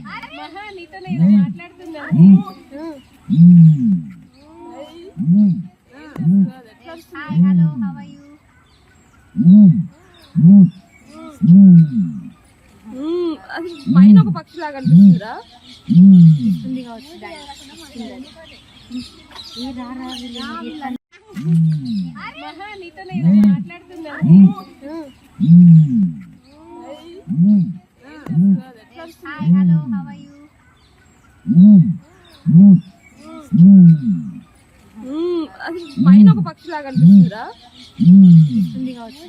మహా నీతో నేను మాట్లాడుతున్నాను. Hi hello how are you? అది పైన ఒక పక్షిలాగా అనిపిస్తుందా? ఇస్తుంది కావచ్చు మహా నీతో నేను మాట్లాడుతున్నాను. Hi hello how are you? అది పైన ఒక పక్షిలాగా అనిపిస్తుందా? ఇస్తుంది కావచ్చు